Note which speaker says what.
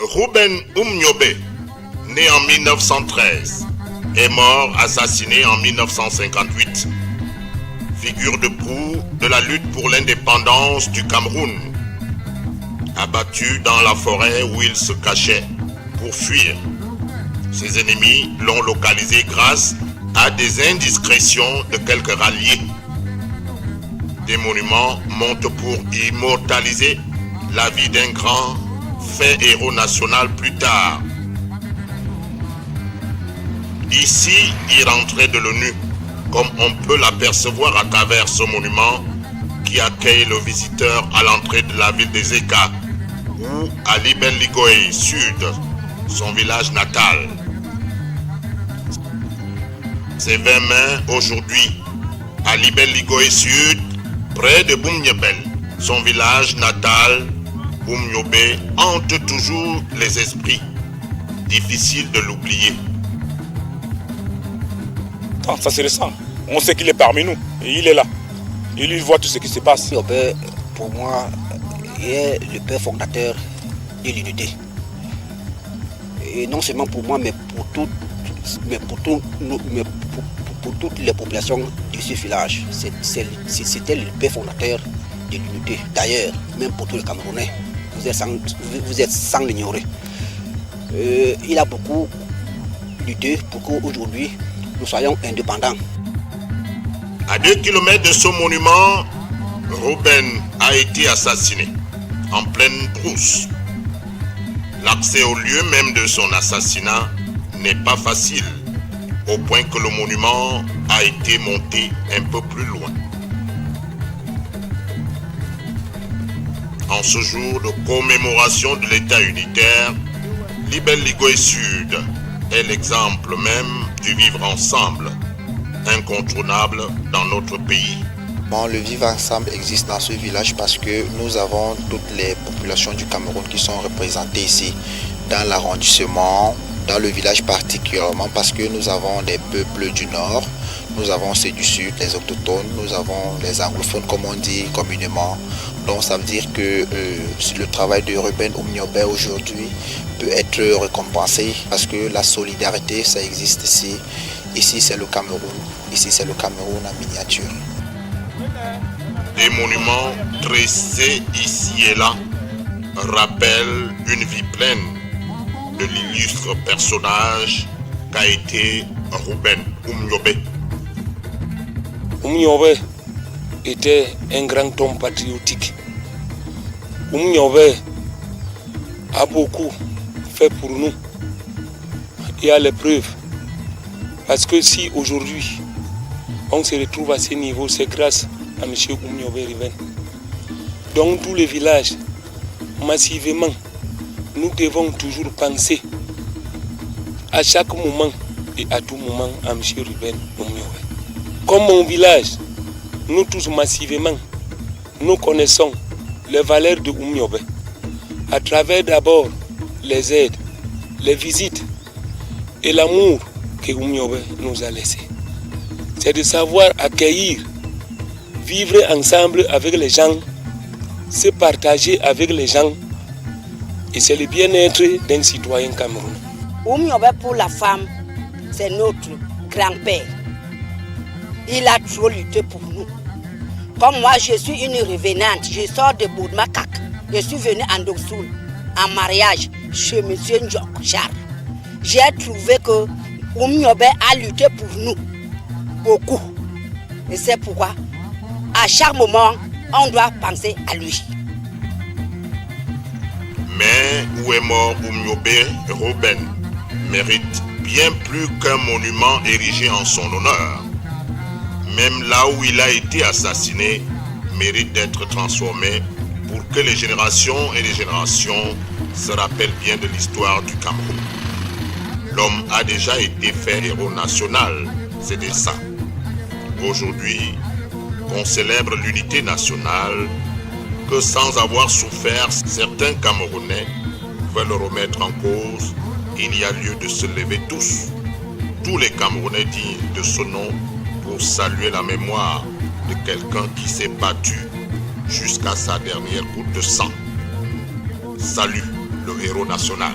Speaker 1: Ruben Umnyobe, né en 1913, est mort assassiné en 1958. Figure de proue de la lutte pour l'indépendance du Cameroun. Abattu dans la forêt où il se cachait pour fuir. Ses ennemis l'ont localisé grâce à des indiscrétions de quelques ralliés. Des monuments montent pour immortaliser la vie d'un grand fait héros national plus tard. Ici, il rentrait de l'ONU, comme on peut l'apercevoir à travers ce monument qui accueille le visiteur à l'entrée de la ville des Eka, ou à Liben Ligoé Sud, son village natal. Ces 20 mai aujourd'hui, à Liben Ligoé Sud, près de Boumniebel, son village natal, Boumniobe hante toujours les esprits. Difficile de l'oublier.
Speaker 2: Ah, ça c'est récent. On sait qu'il est parmi nous et il est là. Il voit tout ce qui se passe.
Speaker 3: Boumniobe, pour moi, est le père fondateur de l'unité. Et non seulement pour moi, mais pour toutes les populations de ce village. C'était le père fondateur de l'unité. D'ailleurs, même pour tous les Camerounais, vous êtes sans l'ignorer. Il a beaucoup lutté pour qu'aujourd'hui, nous soyons indépendants.
Speaker 1: À 2 km de ce monument, Ruben a été assassiné en pleine brousse. L'accès au lieu même de son assassinat n'est pas facile, au point que le monument a été monté un peu plus loin. En ce jour de commémoration de l'État unitaire, Liben Ligoé Sud est l'exemple même du vivre ensemble, incontournable dans notre pays.
Speaker 4: Bon, le vivre ensemble existe dans ce village parce que nous avons toutes les populations du Cameroun qui sont représentées ici, dans l'arrondissement, dans le village particulièrement, parce que nous avons des peuples du nord, nous avons ceux du sud, les autochtones, nous avons les anglophones comme on dit communément. Donc ça veut dire que le travail de Ruben Umnyobe aujourd'hui peut être récompensé parce que la solidarité ça existe ici. Ici c'est le Cameroun, ici c'est le Cameroun en miniature.
Speaker 1: Des monuments dressés ici et là rappellent une vie pleine de l'illustre personnage qu'a été Ruben Umnyobe.
Speaker 5: Umnyobe était un grand homme patriotique. Umnyobe a beaucoup fait pour nous et a les preuves. Parce que si aujourd'hui on se retrouve à ce niveau, c'est grâce à M. Umnyobe Ruben. Dans tous les villages, massivement, nous devons toujours penser à chaque moment et à tout moment à M. Ruben Umnyobe. Comme mon village, nous tous massivement, nous connaissons les valeurs de Umnyobe à travers d'abord les aides, les visites et l'amour que Umnyobe nous a laissé. C'est de savoir accueillir, vivre ensemble avec les gens, se partager avec les gens, et c'est le bien-être d'un citoyen camerounais.
Speaker 6: Umnyobe pour la femme, c'est notre grand-père. Il a trop lutté pour nous. Comme moi, je suis une revenante, je sors de Bourmakak. Je suis venue en Doksoul, en mariage, chez M. Njok Charles. J'ai trouvé que Umnyobe a lutté pour nous, beaucoup. Et c'est pourquoi, à chaque moment, on doit penser à lui.
Speaker 1: Mais où est mort Umnyobe Ruben mérite bien plus qu'un monument érigé en son honneur. Même là où il a été assassiné, mérite d'être transformé pour que les générations et les générations se rappellent bien de l'histoire du Cameroun. L'homme a déjà été fait héros national, c'est de ça. Aujourd'hui, on célèbre l'unité nationale que sans avoir souffert, certains Camerounais veulent remettre en cause. Il y a lieu de se lever tous les Camerounais dignes de ce nom, pour saluer la mémoire de quelqu'un qui s'est battu jusqu'à sa dernière goutte de sang. Salut. le héros national.